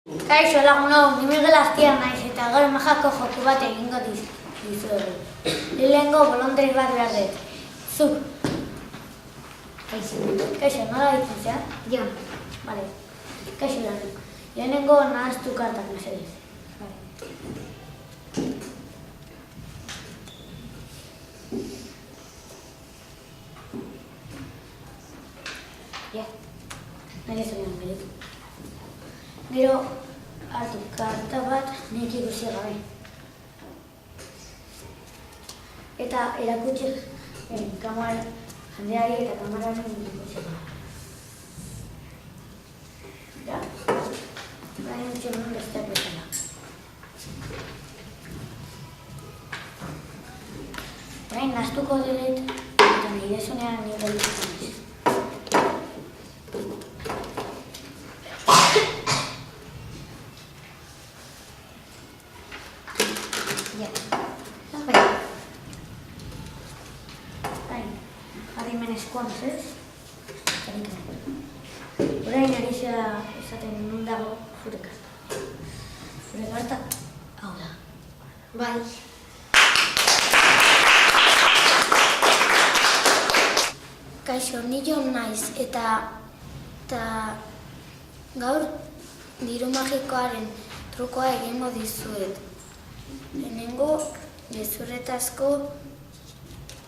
Kaixo lagunok, ni Miguel Aztia naiz eta gaur majako joku bat egingo dizuegu. Lehenengo bolondres bat behar dut. Zuk. Kaixo, nola ditzen zea? Jo. Bale. Kaixo lagunok. Lehenengo nahaztu kartak mesedez. Ja. Nahi zonean gaitu. Gero, hartu karta bat nik ikusi gabe. Eta erakutsi kamara jendeari eta kamararen ikusi gabe. Ja? Gain txemen besteak bezala. Orain nahaztuko dut eta nire zonean nire ikusten diz. Eskuan, ez? Orain ari zera esaten nun dago zure karta. Zure karta, hau da. Bai. Kaixo, ni Jon naiz eta gaur diru magikoaren trukoa egingo dizuet. Lehenengo gezurretazko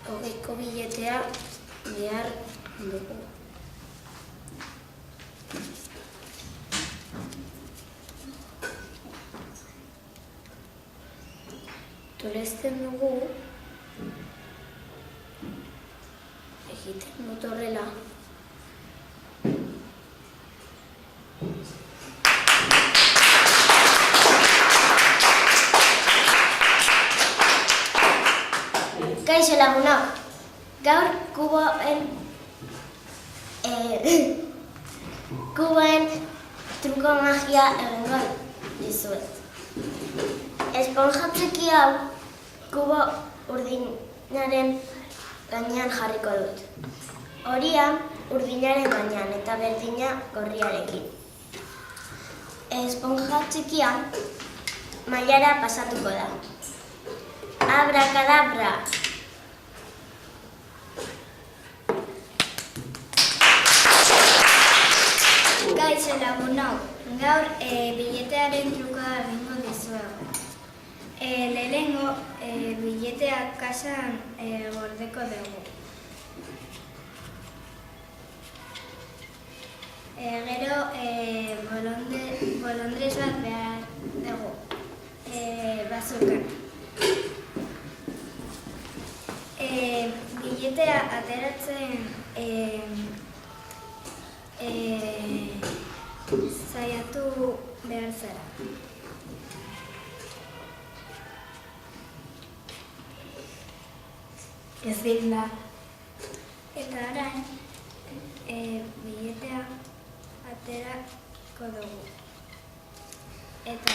20ko biletea behar dugu. Tolezten dugu, egiten dut horrela. Kaixo lagunok, gaur kuboen truko magia egingo dizuet. Esponja txiki hau kubo urdinaren gainean jarriko dut. Horia urdinaren gainean eta berdina gorriarekin. Esponja txikia mailara pasatuko da. Abrakadabra! Kaixo lagunok, gaur biletearen trukoa egingo dizuegu. Lehenengo bileteak kasan gordeko dugu. Gero bolondres bat behar dugu, bazurkan. Biletea ateratzen saiatu behar zara. Ez da. Eta orain, biletea aterako dugu. Eta